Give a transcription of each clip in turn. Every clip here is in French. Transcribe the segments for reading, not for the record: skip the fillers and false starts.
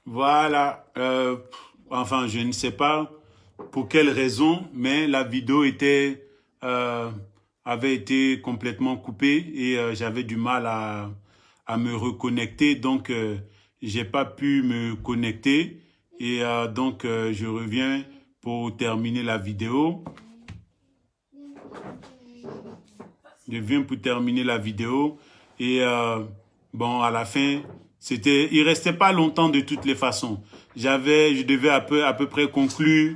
Voilà. Enfin, je ne sais pas pour quelle raison, mais la vidéo euh, avait été complètement coupée et j'avais du mal à me reconnecter. Donc, j'ai pas pu me connecter et je reviens pour terminer la vidéo. Je viens pour terminer la vidéo et bon, à la fin, il restait pas longtemps de toutes les façons. Je devais à peu près conclure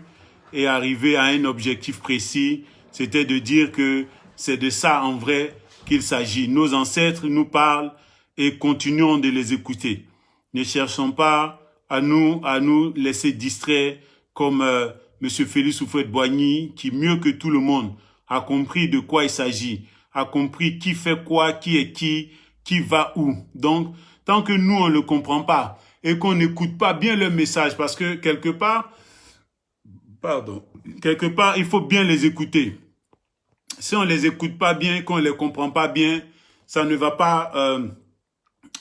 et arriver à un objectif précis. C'était de dire que c'est de ça en vrai qu'il s'agit. Nos ancêtres nous parlent et continuons de les écouter. Ne cherchons pas à nous laisser distraire comme Monsieur Félix Houphouët-Boigny, qui mieux que tout le monde a compris de quoi il s'agit, a compris qui fait quoi, qui est qui va où. Donc, tant que nous, on ne le comprend pas et qu'on n'écoute pas bien le message, parce que quelque part, il faut bien les écouter. Si on les écoute pas bien, qu'on les comprend pas bien, ça ne va pas,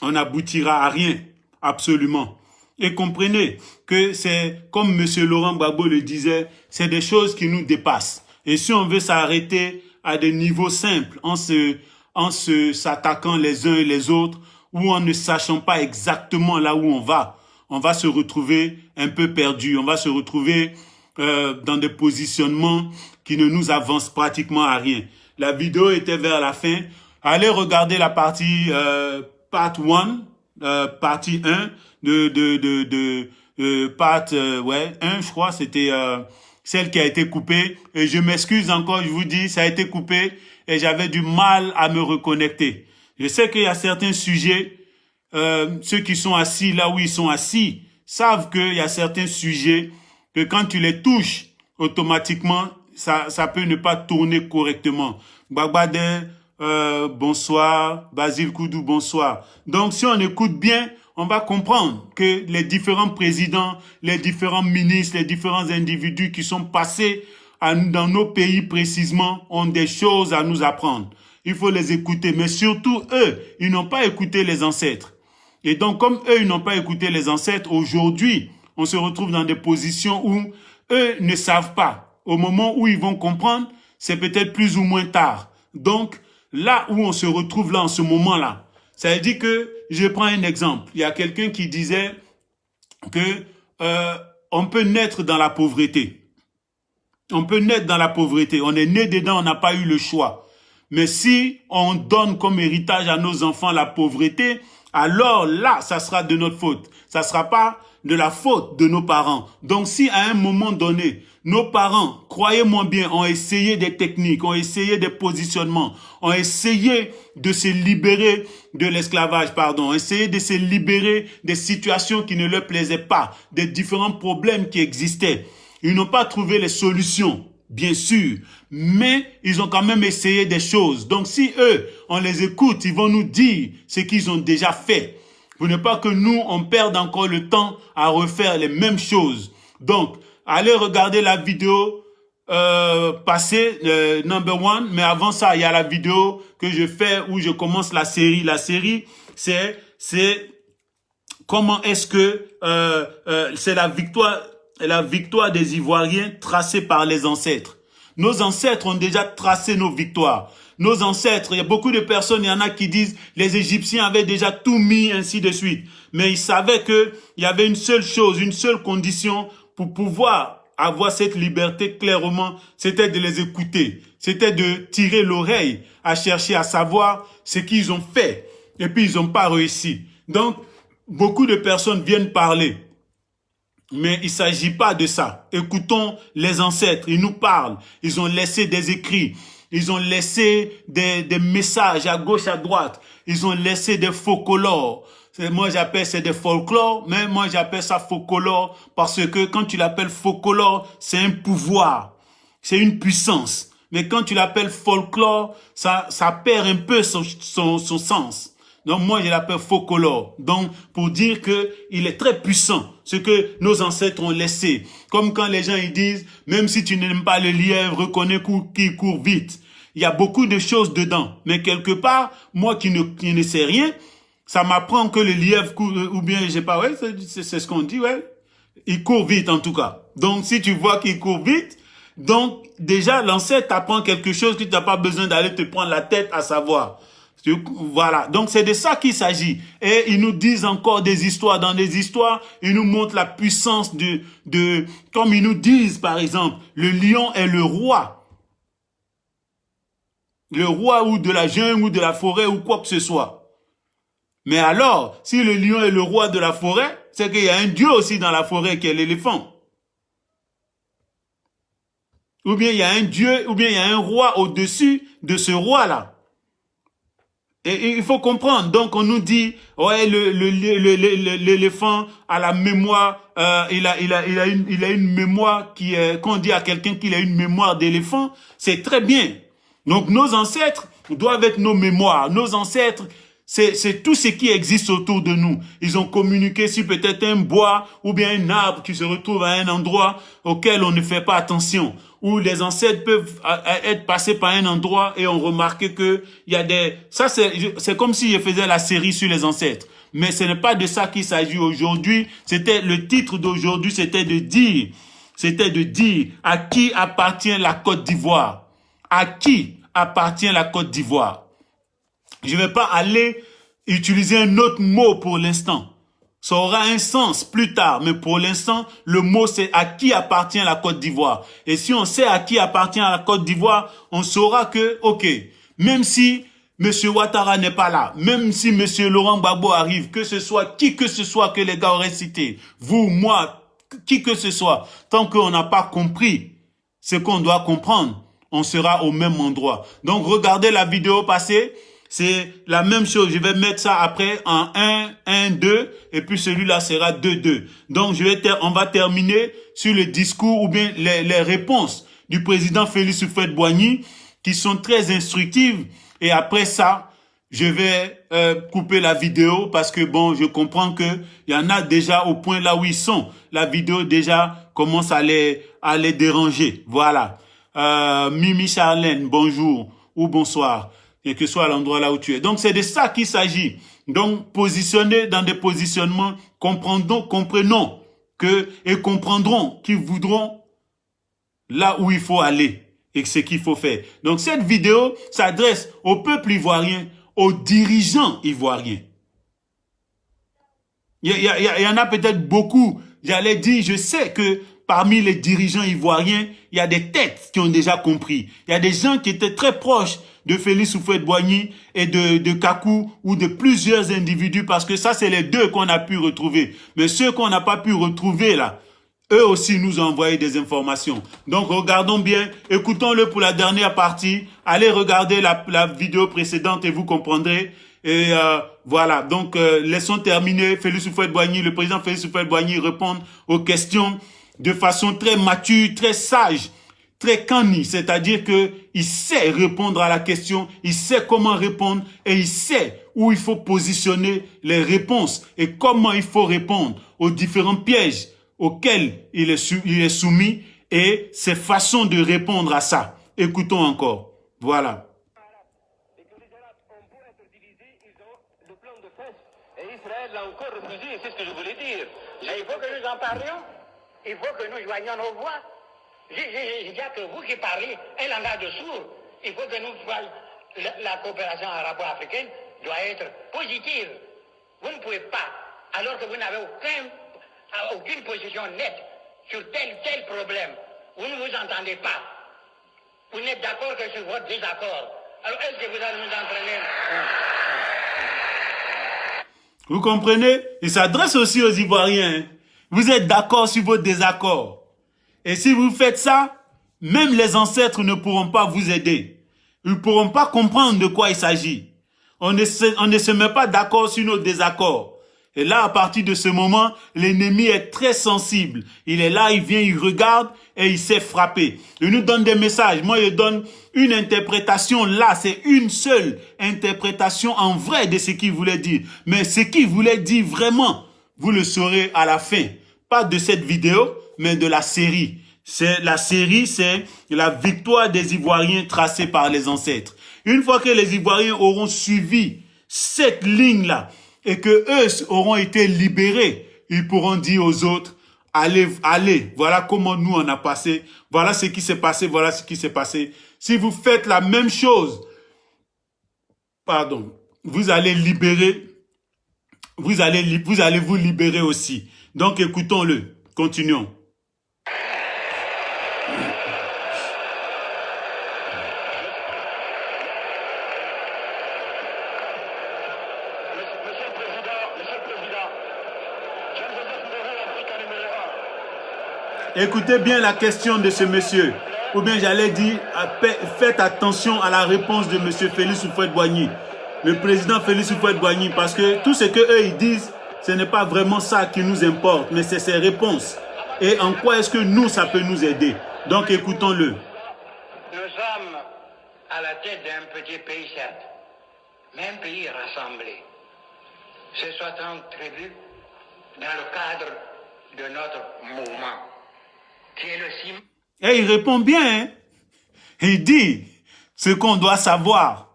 on n'aboutira à rien, absolument. Et comprenez que c'est, comme Monsieur Laurent Gbagbo le disait, c'est des choses qui nous dépassent. Et si on veut s'arrêter à des niveaux simples, en s'attaquant les uns et les autres, ou en ne sachant pas exactement là où on va se retrouver un peu perdu. On va se retrouver dans des positionnements qui ne nous avancent pratiquement à rien. La vidéo était vers la fin. Allez regarder la partie part 1, partie 1 part 1, je crois, c'était celle qui a été coupée. Et je m'excuse encore, je vous dis, ça a été coupé et j'avais du mal à me reconnecter. Je sais qu'il y a certains sujets, ceux qui sont assis là où ils sont assis, savent qu'il y a certains sujets que quand tu les touches, automatiquement, ça peut ne pas tourner correctement. Gbagbadé, bonsoir. Basile Koudou, bonsoir. Donc, si on écoute bien, on va comprendre que les différents présidents, les différents ministres, les différents individus qui sont passés dans nos pays précisément ont des choses à nous apprendre. Il faut les écouter, mais surtout eux, ils n'ont pas écouté les ancêtres. Et donc, comme eux, ils n'ont pas écouté les ancêtres, aujourd'hui, on se retrouve dans des positions où eux ne savent pas. Au moment où ils vont comprendre, c'est peut-être plus ou moins tard. Donc, là où on se retrouve là, en ce moment-là, ça veut dire que, je prends un exemple. Il y a quelqu'un qui disait que on peut naître dans la pauvreté. On peut naître dans la pauvreté. On est né dedans, on n'a pas eu le choix. Mais si on donne comme héritage à nos enfants la pauvreté, alors là, ça sera de notre faute. Ça sera pas de la faute de nos parents. Donc si à un moment donné, nos parents, croyez-moi bien, ont essayé des techniques, ont essayé des positionnements, ont essayé de se libérer de l'esclavage, ont essayé de se libérer des situations qui ne leur plaisaient pas, des différents problèmes qui existaient. Ils n'ont pas trouvé les solutions, bien sûr, mais ils ont quand même essayé des choses. Donc si eux, on les écoute, ils vont nous dire ce qu'ils ont déjà fait. Pour ne pas que nous, on perde encore le temps à refaire les mêmes choses. Donc, allez regarder la vidéo passée, number one. Mais avant ça, il y a la vidéo que je fais où je commence la série. La série, c'est comment est-ce que c'est la victoire des Ivoiriens tracée par les ancêtres. Nos ancêtres ont déjà tracé nos victoires. Nos ancêtres, il y a beaucoup de personnes, il y en a qui disent les Égyptiens avaient déjà tout mis, ainsi de suite. Mais ils savaient qu'il y avait une seule chose, une seule condition pour pouvoir avoir cette liberté clairement, c'était de les écouter. C'était de tirer l'oreille à chercher à savoir ce qu'ils ont fait. Et puis ils n'ont pas réussi. Donc, beaucoup de personnes viennent parler. Mais il ne s'agit pas de ça. Écoutons les ancêtres, ils nous parlent. Ils ont laissé des écrits. Ils ont laissé des messages à gauche, à droite. Ils ont laissé des folklores. Moi, j'appelle ça des folklores, mais moi, j'appelle ça folklore parce que quand tu l'appelles folklore, c'est un pouvoir. C'est une puissance. Mais quand tu l'appelles folklore, ça perd un peu son sens. Donc moi, je l'appelle folklore. Donc, pour dire que il est très puissant, ce que nos ancêtres ont laissé. Comme quand les gens ils disent, même si tu n'aimes pas le lièvre, reconnais qu'il court vite. Il y a beaucoup de choses dedans. Mais quelque part, moi qui ne sais rien, Ça m'apprend que le lièvre court, ou bien, je sais pas, ouais, c'est ce qu'on dit, ouais. Il court vite, en tout cas. Donc, si tu vois qu'il court vite, donc, déjà, l'ancêtre t'apprend quelque chose que tu n'as pas besoin d'aller te prendre la tête à savoir. Voilà. Donc, c'est de ça qu'il s'agit. Et ils nous disent encore des histoires. Dans des histoires, ils nous montrent la puissance comme ils nous disent, par exemple, le lion est le roi. Le roi ou de la jungle ou de la forêt ou quoi que ce soit. Mais alors, si le lion est le roi de la forêt, c'est qu'il y a un dieu aussi dans la forêt qui est l'éléphant. Ou bien il y a un dieu, ou bien il y a un roi au-dessus de ce roi-là. Et il faut comprendre. Donc on nous dit, ouais, l'éléphant a la mémoire, il a une mémoire qu'on dit à quelqu'un qu'il a une mémoire d'éléphant, c'est très bien. Donc nos ancêtres doivent être nos mémoires. Nos ancêtres, c'est tout ce qui existe autour de nous. Ils ont communiqué sur peut-être un bois ou bien un arbre qui se retrouve à un endroit auquel on ne fait pas attention. Où les ancêtres peuvent être passés par un endroit et ont remarqué que il y a des... Ça, c'est comme si je faisais la série sur les ancêtres. Mais ce n'est pas de ça qu'il s'agit aujourd'hui. C'était le titre d'aujourd'hui, c'était de dire à qui appartient la Côte d'Ivoire. À qui appartient la Côte d'Ivoire. Je ne vais pas aller utiliser un autre mot pour l'instant. Ça aura un sens plus tard, mais pour l'instant, le mot c'est à qui appartient la Côte d'Ivoire. Et si on sait à qui appartient la Côte d'Ivoire, on saura que, ok, même si M. Ouattara n'est pas là, même si M. Laurent Gbagbo arrive, que ce soit qui que ce soit que les gars auraient cité, vous, moi, qui que ce soit, tant qu'on n'a pas compris ce qu'on doit comprendre, on sera au même endroit. Donc regardez la vidéo passée. C'est la même chose. Je vais mettre ça après en 1, 1, 2 et puis celui-là sera 2, 2. Donc on va terminer sur le discours ou bien les réponses du président Félix Houphouët-Boigny qui sont très instructives. Et après ça, je vais couper la vidéo parce que bon, je comprends que il y en a déjà au point là où ils sont. La vidéo déjà commence à les déranger. Voilà. Mimi Charlène, bonjour ou bonsoir. Quel que soit l'endroit là où tu es. Donc, c'est de ça qu'il s'agit. Donc, positionner dans des positionnements, comprenons et comprendront qu'ils voudront là où il faut aller et ce qu'il faut faire. Donc, cette vidéo s'adresse au peuple ivoirien, aux dirigeants ivoiriens. Il y en a peut-être beaucoup. J'allais dire, je sais que parmi les dirigeants ivoiriens, il y a des têtes qui ont déjà compris. Il y a des gens qui étaient très proches de Félix Houphouët-Boigny et de Kakou ou de plusieurs individus parce que ça, c'est les deux qu'on a pu retrouver. Mais ceux qu'on n'a pas pu retrouver là, eux aussi nous ont envoyé des informations. Donc, regardons bien, écoutons-le pour la dernière partie. Allez regarder la vidéo précédente et vous comprendrez. Et voilà, donc laissons terminer Félix Houphouët-Boigny, le président Félix Houphouët-Boigny répondre aux questions de façon très mature, très sage, très canny, c'est-à-dire que il sait répondre à la question, il sait comment répondre et il sait où il faut positionner les réponses et comment il faut répondre aux différents pièges auxquels il est soumis et ses façons de répondre à ça. Écoutons encore. Voilà. Israël l'a encore refusé, c'est ce que je voulais dire. Il faut que nous en parlions, il faut que nous joignions nos voix. Il n'y a que vous qui parlez un langage de sourds. Il faut que nous soyons, la coopération arabo-africaine doit être positive. Vous ne pouvez pas, alors que vous n'avez aucune position nette sur tel problème, vous ne vous entendez pas. Vous n'êtes d'accord que sur votre désaccord. Alors est-ce que vous allez nous entraîner? Vous comprenez? Il s'adresse aussi aux Ivoiriens. Vous êtes d'accord sur votre désaccord. Et si vous faites ça, même les ancêtres ne pourront pas vous aider. Ils ne pourront pas comprendre de quoi il s'agit. On ne se met pas d'accord sur nos désaccords. Et là, à partir de ce moment, l'ennemi est très sensible. Il est là, il vient, il regarde et il sait frapper. Il nous donne des messages. Moi, je donne une interprétation là. C'est une seule interprétation en vrai de ce qu'il voulait dire. Mais ce qu'il voulait dire vraiment, vous le saurez à la fin. Pas de cette vidéo, mais de la série. La série, c'est la victoire des Ivoiriens tracée par les ancêtres. Une fois que les Ivoiriens auront suivi cette ligne-là, et que eux auront été libérés, ils pourront dire aux autres, allez, voilà comment nous on a passé, voilà ce qui s'est passé, voilà ce qui s'est passé. Si vous faites la même chose, pardon, vous allez libérer, vous allez vous libérer aussi. Donc écoutons-le, continuons. Écoutez bien la question de ce monsieur. Ou bien j'allais dire, faites attention à la réponse de monsieur Félix Houphouët-Boigny. Le président Félix Houphouët-Boigny, parce que tout ce qu'eux ils disent, ce n'est pas vraiment ça qui nous importe, mais c'est ses réponses. Et en quoi est-ce que nous, ça peut nous aider? Donc écoutons-le. Nous sommes à la tête d'un petit pays, certes, mais un pays rassemblé. C'est 60 tribus dans le cadre de notre mouvement, qui est le ciment. Et il répond bien, hein? Il dit ce qu'on doit savoir.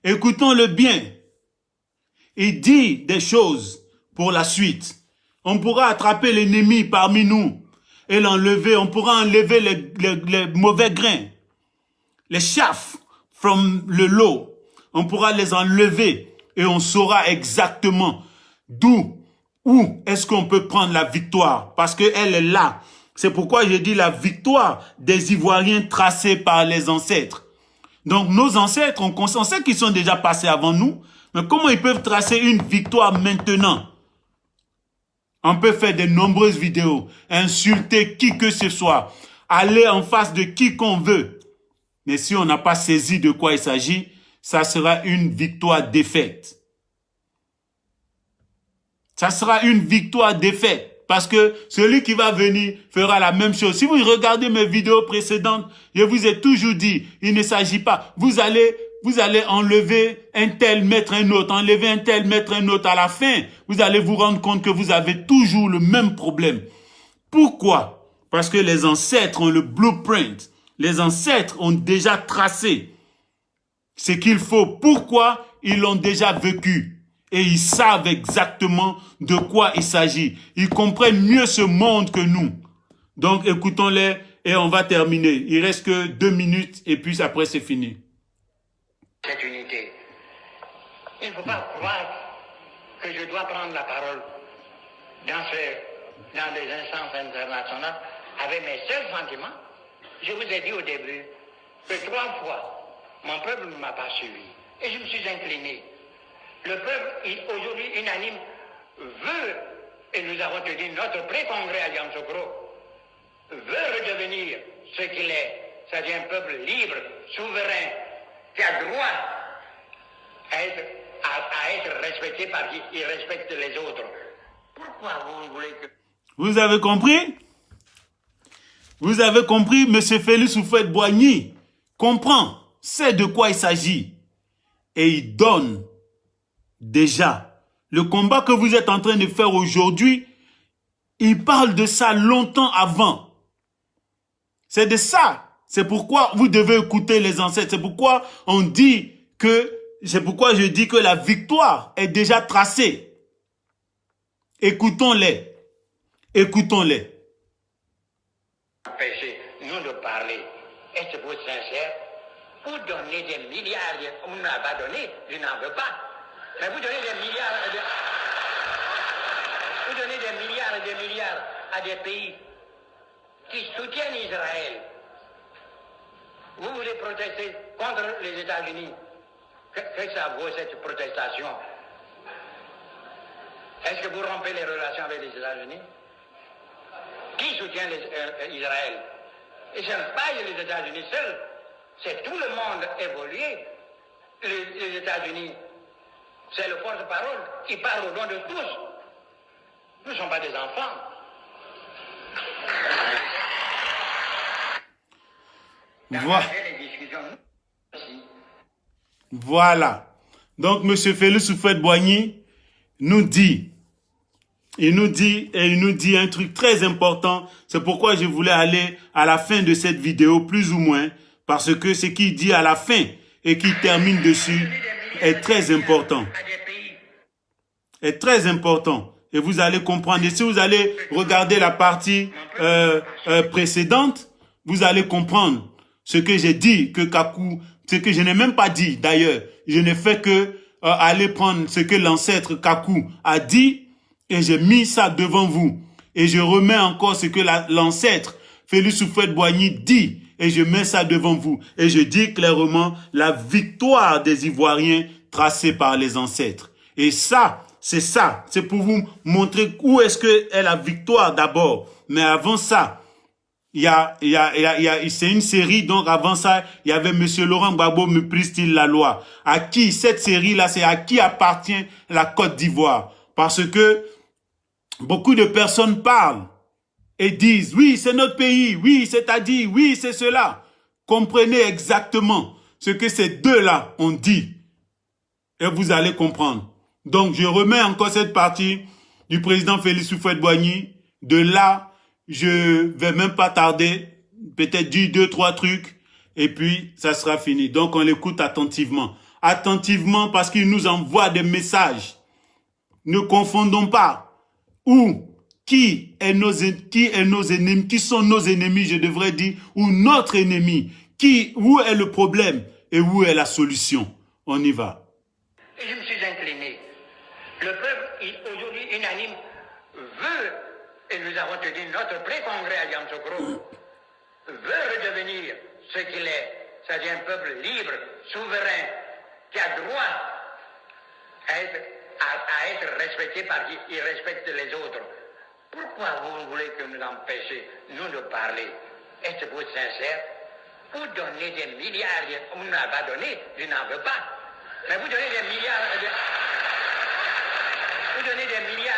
Écoutons-le bien. Il dit des choses pour la suite. On pourra attraper l'ennemi parmi nous et l'enlever. On pourra enlever les mauvais grains, les chaffes from le lot. On pourra les enlever et on saura exactement où est-ce qu'on peut prendre la victoire, parce qu'elle est là. C'est pourquoi j'ai dit la victoire des Ivoiriens tracée par les ancêtres. Donc nos ancêtres, on sait qu'ils sont déjà passés avant nous, mais comment ils peuvent tracer une victoire maintenant? On peut faire de nombreuses vidéos, insulter qui que ce soit, aller en face de qui qu'on veut. Mais si on n'a pas saisi de quoi il s'agit, ça sera une victoire défaite. Ça sera une victoire défaite. Parce que celui qui va venir fera la même chose. Si vous regardez mes vidéos précédentes, je vous ai toujours dit, il ne s'agit pas. Vous allez enlever un tel, mettre un autre, enlever un tel, mettre un autre. À la fin, vous allez vous rendre compte que vous avez toujours le même problème. Pourquoi? Parce que les ancêtres ont le blueprint. Les ancêtres ont déjà tracé ce qu'il faut. Pourquoi? Ils l'ont déjà vécu. Et ils savent exactement de quoi il s'agit. Ils comprennent mieux ce monde que nous. Donc, écoutons-les et on va terminer. Il reste que 2 minutes et puis après, c'est fini. Cette unité. Il ne faut pas croire que je dois prendre la parole dans des instances internationales avec mes seuls sentiments. Je vous ai dit au début que 3 fois, mon peuple ne m'a pas suivi. Et je me suis incliné. Le peuple, aujourd'hui unanime, veut, et nous avons tenu notre pré-congrès à Yamoussoukro, veut redevenir ce qu'il est, c'est-à-dire un peuple libre, souverain, qui a droit à être respecté par qui il respecte les autres. Pourquoi vous voulez que... Vous avez compris? Vous avez compris, M. Félix Houphouët-Boigny comprend, sait de quoi il s'agit. Et il donne déjà. Le combat que vous êtes en train de faire aujourd'hui, il parle de ça longtemps avant. C'est de ça. C'est pourquoi vous devez écouter les ancêtres. C'est pourquoi on dit que, c'est pourquoi je dis que la victoire est déjà tracée. Écoutons-les. Écoutons-les. Empêchez nous de parler. Est-ce que vous êtes sincère? Vous donnez des milliards, on n'a pas donné, je n'en veux pas. Mais vous donnez des milliards, vous donnez des milliards et des milliards à des pays qui soutiennent Israël. Vous voulez protester contre les États-Unis. Qu'est-ce que ça vaut cette protestation? Est-ce que vous rompez les relations avec les États-Unis? Qui soutient Israël? Et ce n'est pas les États-Unis seuls, c'est tout le monde évolué. Les États-Unis, c'est le porte-parole qui parle au nom de tous. Nous ne sommes pas des enfants. Voilà. Donc, M. Félix Houphouët-Boigny nous dit, il nous dit un truc très important. C'est pourquoi je voulais aller à la fin de cette vidéo, plus ou moins, parce que ce qu'il dit à la fin et qu'il termine dessus est très important. est très important. Et vous allez comprendre. Et si vous allez regarder la partie précédente, vous allez comprendre ce que j'ai dit, que Kakou, ce que je n'ai même pas dit d'ailleurs. Je n'ai fait que aller prendre ce que l'ancêtre Kakou a dit et j'ai mis ça devant vous. Et je remets encore ce que l'ancêtre Félix Houphouët-Boigny dit et je mets ça devant vous. Et je dis clairement la victoire des Ivoiriens tracée par les ancêtres. Et ça, c'est pour vous montrer où est-ce que est la victoire d'abord. Mais avant ça, c'est une série, donc avant ça, il y avait Monsieur Laurent Gbagbo, méprise-t-il la loi? À qui, cette série-là, c'est à qui appartient la Côte d'Ivoire? Parce que beaucoup de personnes parlent et disent, oui, c'est notre pays, oui, c'est-à-dire, oui, c'est cela. Comprenez exactement ce que ces deux-là ont dit et vous allez comprendre. Donc, je remets encore cette partie du président Félix Houphouët-Boigny. De là, je vais même pas tarder, peut-être dire 2-3 trucs et puis ça sera fini. Donc, on l'écoute attentivement. Attentivement parce qu'il nous envoie des messages. Ne confondons pas. Qui sont nos ennemis, je devrais dire, ou notre ennemi. Où est le problème et où est la solution? On y va. Et je me suis incliné. Le peuple, aujourd'hui unanime, veut, et nous avons tenu notre pré-congrès à Yamoussoukro, veut redevenir ce qu'il est. C'est-à-dire un peuple libre, souverain, qui a droit à être respecté par qui il respecte les autres. Pourquoi vous voulez que nous empêchions, nous, de parler? Êtes-vous sincère? Vous donnez des milliards, on n'a pas donné, je n'en veux pas. Mais vous donnez des milliards,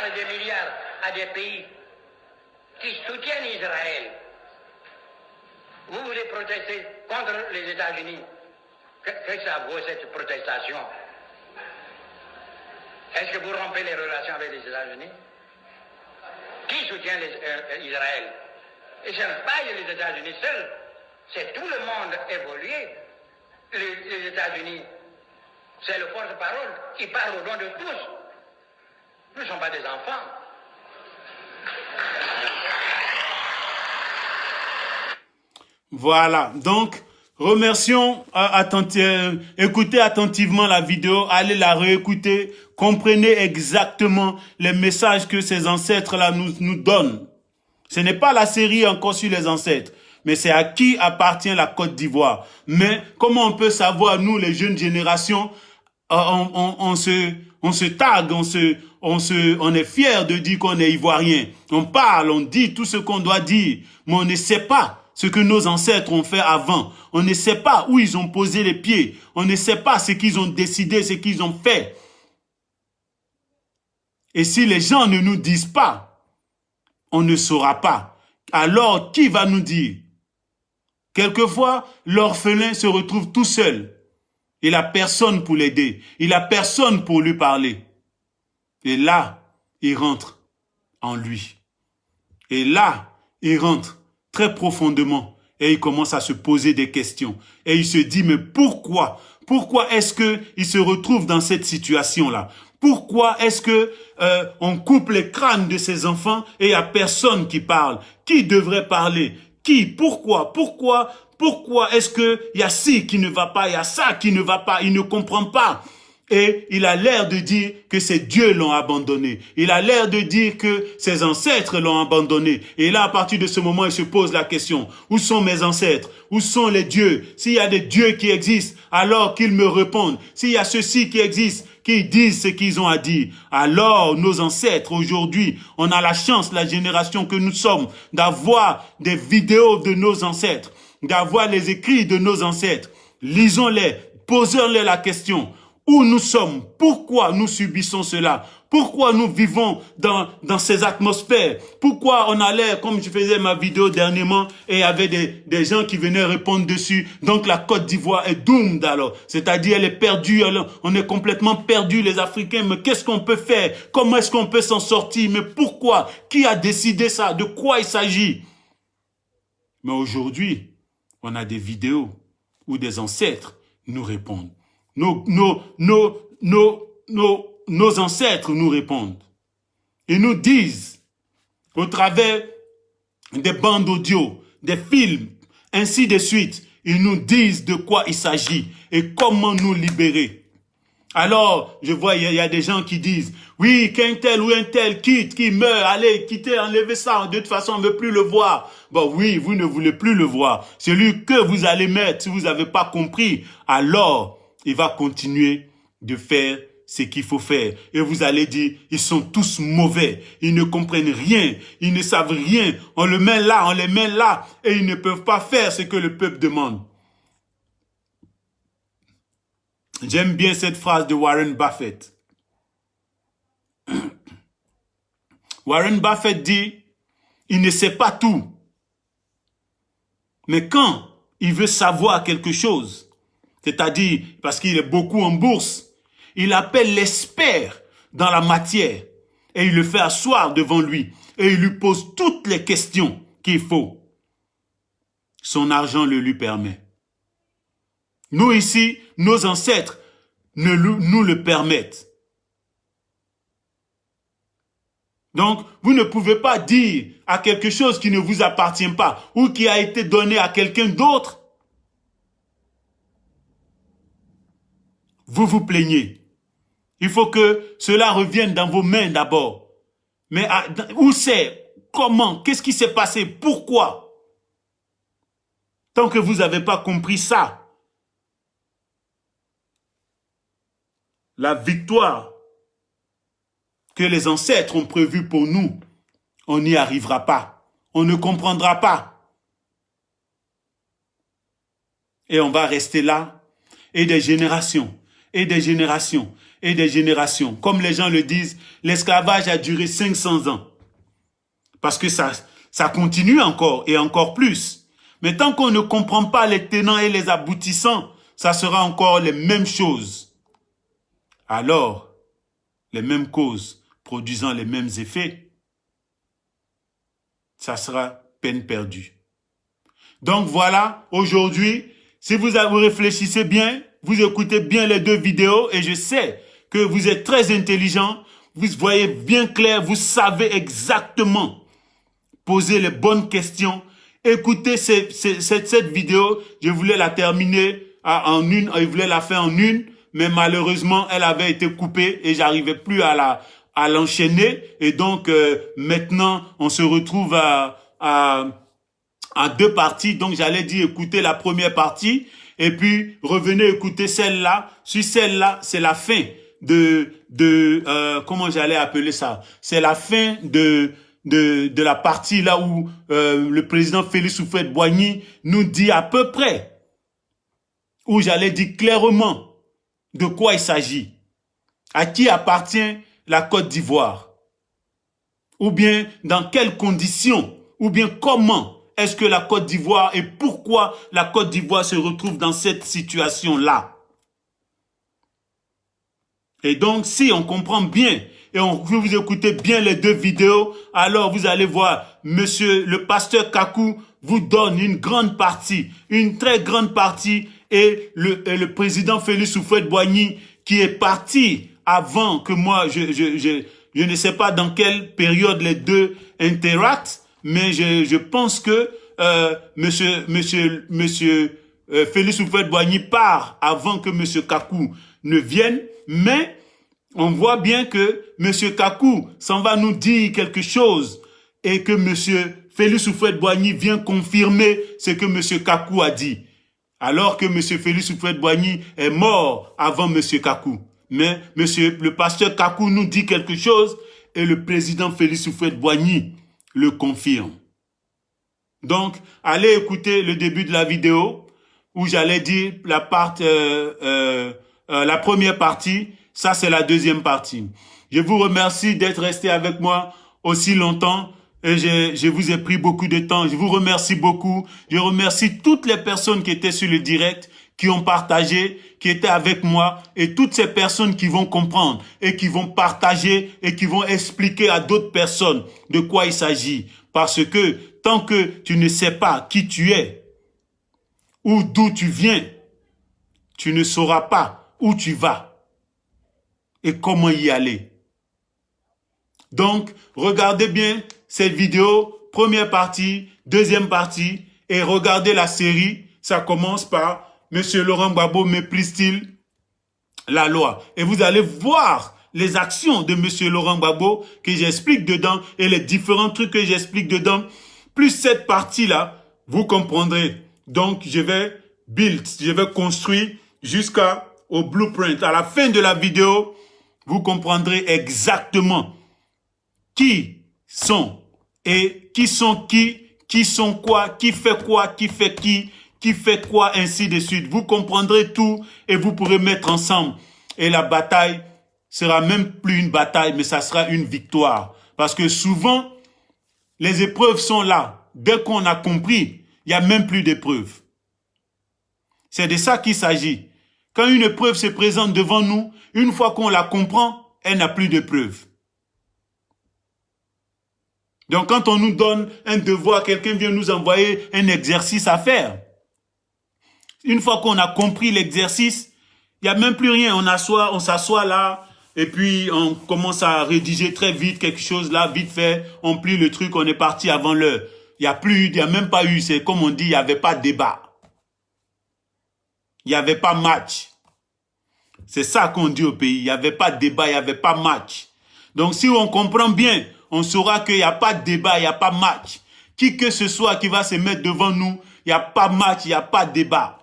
et des milliards à des pays qui soutiennent Israël. Vous voulez protester contre les États-Unis. Qu'est-ce que ça vaut, cette protestation? Est-ce que vous rompez les relations avec les États-Unis? Qui soutient Israël? Et ce n'est pas les États-Unis seuls, c'est tout le monde évolué. Les États-Unis, c'est le porte-parole qui parle au nom de tous. Nous ne sommes pas des enfants. Voilà, donc remercions, écoutez attentivement la vidéo, allez la réécouter, comprenez exactement les messages que ces ancêtres-là nous donnent. Ce n'est pas la série encore sur les ancêtres, mais c'est à qui appartient la Côte d'Ivoire. Mais comment on peut savoir, nous les jeunes générations, on se targue, on est fier de dire qu'on est ivoirien. On parle, on dit tout ce qu'on doit dire, mais on ne sait pas ce que nos ancêtres ont fait avant. On ne sait pas où ils ont posé les pieds. On ne sait pas ce qu'ils ont décidé, ce qu'ils ont fait. Et si les gens ne nous disent pas, on ne saura pas. Alors, qui va nous dire? Quelquefois, l'orphelin se retrouve tout seul. Il n'a personne pour l'aider. Il n'a personne pour lui parler. Et là, il rentre en lui. Et là, il rentre très profondément et il commence à se poser des questions. Et il se dit, mais pourquoi? Pourquoi est-ce qu'il se retrouve dans cette situation-là? Pourquoi est-ce que on coupe les crânes de ces enfants et il n'y a personne qui parle? Qui devrait parler? Qui? Pourquoi? Pourquoi est-ce qu'il y a ci qui ne va pas, il y a ça qui ne va pas, il ne comprend pas? Et il a l'air de dire que ses dieux l'ont abandonné. Il a l'air de dire que ses ancêtres l'ont abandonné. Et là, à partir de ce moment, il se pose la question, où sont mes ancêtres? Où sont les dieux? S'il y a des dieux qui existent, alors qu'ils me répondent. S'il y a ceux-ci qui existent, qui disent ce qu'ils ont à dire, alors nos ancêtres, aujourd'hui, on a la chance, la génération que nous sommes, d'avoir des vidéos de nos ancêtres, d'avoir les écrits de nos ancêtres. Lisons-les, posons-les la question. Où nous sommes? Pourquoi nous subissons cela? Pourquoi nous vivons dans ces atmosphères? Pourquoi on a l'air, comme je faisais ma vidéo dernièrement, et il y avait des gens qui venaient répondre dessus. Donc la Côte d'Ivoire est doomed alors. C'est-à-dire elle est perdue, on est complètement perdus les Africains. Mais qu'est-ce qu'on peut faire? Comment est-ce qu'on peut s'en sortir? Mais pourquoi? Qui a décidé ça? De quoi il s'agit? Mais aujourd'hui, on a des vidéos où des ancêtres nous répondent. Nos nos ancêtres nous répondent. Ils nous disent, au travers des bandes audio, des films, ainsi de suite, ils nous disent de quoi il s'agit et comment nous libérer. Alors, je vois, il y a des gens qui disent, oui, qu'un tel ou un tel quitte, qui meurt, allez, quittez, enlevez ça, de toute façon, on ne veut plus le voir. Bon, oui, vous ne voulez plus le voir. Celui que vous allez mettre, si vous n'avez pas compris, alors, il va continuer de faire ce qu'il faut faire. Et vous allez dire, ils sont tous mauvais, ils ne comprennent rien, ils ne savent rien. On le met là, on les met là, et ils ne peuvent pas faire ce que le peuple demande. J'aime bien cette phrase de Warren Buffett. Warren Buffett dit, il ne sait pas tout. Mais quand il veut savoir quelque chose, c'est-à-dire parce qu'il est beaucoup en bourse, il appelle l'expert dans la matière et il le fait asseoir devant lui et il lui pose toutes les questions qu'il faut. Son argent le lui permet. Nous ici, nos ancêtres nous le permettent. Donc, vous ne pouvez pas dire à quelque chose qui ne vous appartient pas ou qui a été donné à quelqu'un d'autre. Vous vous plaignez. Il faut que cela revienne dans vos mains d'abord. Mais où c'est? Comment? Qu'est-ce qui s'est passé? Pourquoi? Tant que vous n'avez pas compris ça, la victoire que les ancêtres ont prévue pour nous, on n'y arrivera pas. On ne comprendra pas. Et on va rester là, et des générations, et des générations, et des générations. Comme les gens le disent, l'esclavage a duré 500 ans. Parce que ça continue encore, et encore plus. Mais tant qu'on ne comprend pas les tenants et les aboutissants, ça sera encore les mêmes choses. Alors, les mêmes causes produisant les mêmes effets, ça sera peine perdue. Donc voilà, aujourd'hui, si vous réfléchissez bien, vous écoutez bien les deux vidéos et je sais que vous êtes très intelligent, vous voyez bien clair, vous savez exactement poser les bonnes questions. Écoutez cette vidéo, je voulais la terminer en une, je voulais la faire en une, mais malheureusement, elle avait été coupée et j'arrivais plus à l'enchaîner. Et donc, maintenant, on se retrouve à deux parties. Donc, j'allais dire écoutez la première partie et puis revenez écouter celle-là. Sur celle-là, c'est la fin comment j'allais appeler ça? C'est la fin de la partie là où le président Félix Houphouët-Boigny nous dit à peu près, où j'allais dire clairement de quoi il s'agit. À qui appartient la Côte d'Ivoire? Ou bien dans quelles conditions? Ou bien comment est-ce que la Côte d'Ivoire et pourquoi la Côte d'Ivoire se retrouve dans cette situation-là? Et donc, si on comprend bien et vous écoutez bien les deux vidéos, alors vous allez voir, monsieur le pasteur Kakou vous donne une grande partie, une très grande partie, et le président Félix Houphouët-Boigny qui est parti avant que moi, je ne sais pas dans quelle période les deux interactent, mais je pense que monsieur Félix Houphouët-Boigny part avant que monsieur Kakou ne vienne, mais on voit bien que monsieur Kakou s'en va nous dire quelque chose et que monsieur Félix Houphouët-Boigny vient confirmer ce que monsieur Kakou a dit. Alors que monsieur Félix Houphouët-Boigny est mort avant monsieur Kakou. Mais le pasteur Kakou nous dit quelque chose et le président Félix Houphouët-Boigny le confirme. Donc, allez écouter le début de la vidéo où j'allais dire la première partie. Ça, c'est la deuxième partie. Je vous remercie d'être resté avec moi aussi longtemps. Et je vous ai pris beaucoup de temps. Je vous remercie beaucoup. Je remercie toutes les personnes qui étaient sur le direct, qui ont partagé, qui étaient avec moi, et toutes ces personnes qui vont comprendre et qui vont partager et qui vont expliquer à d'autres personnes de quoi il s'agit. Parce que tant que tu ne sais pas qui tu es ou d'où tu viens, tu ne sauras pas où tu vas. et comment y aller. Donc, regardez bien cette vidéo, première partie, deuxième partie, et regardez la série. Ça commence par Monsieur Laurent Gbagbo méprise-t-il la loi? Et vous allez voir les actions de Monsieur Laurent Gbagbo que j'explique dedans et les différents trucs que j'explique dedans. Plus cette partie-là, vous comprendrez. Donc, je vais construire jusqu'au blueprint. À la fin de la vidéo, vous comprendrez exactement qui sont et qui sont quoi, qui fait quoi, qui fait quoi, ainsi de suite. Vous comprendrez tout et vous pourrez mettre ensemble. Et la bataille sera même plus une bataille, mais ça sera une victoire. Parce que souvent, les épreuves sont là. Dès qu'on a compris, il n'y a même plus d'épreuves. C'est de ça qu'il s'agit. Quand une épreuve se présente devant nous, une fois qu'on la comprend, elle n'a plus d'épreuve. Donc quand on nous donne un devoir, quelqu'un vient nous envoyer un exercice à faire. Une fois qu'on a compris l'exercice, il n'y a même plus rien. On s'assoit là et puis on commence à rédiger très vite quelque chose là, vite fait. On plie le truc, on est parti avant l'heure. Il n'y a même pas eu, c'est comme on dit, il n'y avait pas de débat. Il n'y avait pas match. C'est ça qu'on dit au pays. Il n'y avait pas de débat, il n'y avait pas match. Donc si on comprend bien, on saura qu'il n'y a pas de débat, il n'y a pas match. Qui que ce soit qui va se mettre devant nous, il n'y a pas match, il n'y a pas de débat.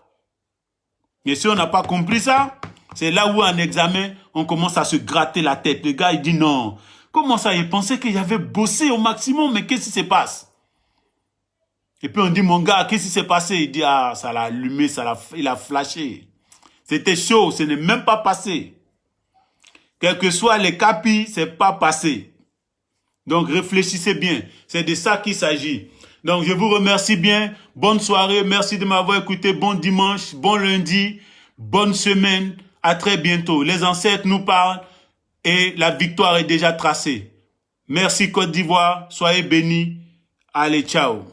Mais si on n'a pas compris ça, c'est là où en examen, on commence à se gratter la tête. Le gars, il dit non. Comment ça? Il pensait qu'il avait bossé au maximum, mais qu'est-ce qui se passe? Et puis on dit, mon gars, qu'est-ce qui s'est passé? Il dit, ah, ça l'a allumé, il a flashé. C'était chaud, ce n'est même pas passé. Quels que soient les capis, c'est pas passé. Donc réfléchissez bien, c'est de ça qu'il s'agit. Donc je vous remercie bien, bonne soirée, merci de m'avoir écouté, bon dimanche, bon lundi, bonne semaine, à très bientôt. Les ancêtres nous parlent et la victoire est déjà tracée. Merci Côte d'Ivoire, soyez bénis, allez ciao.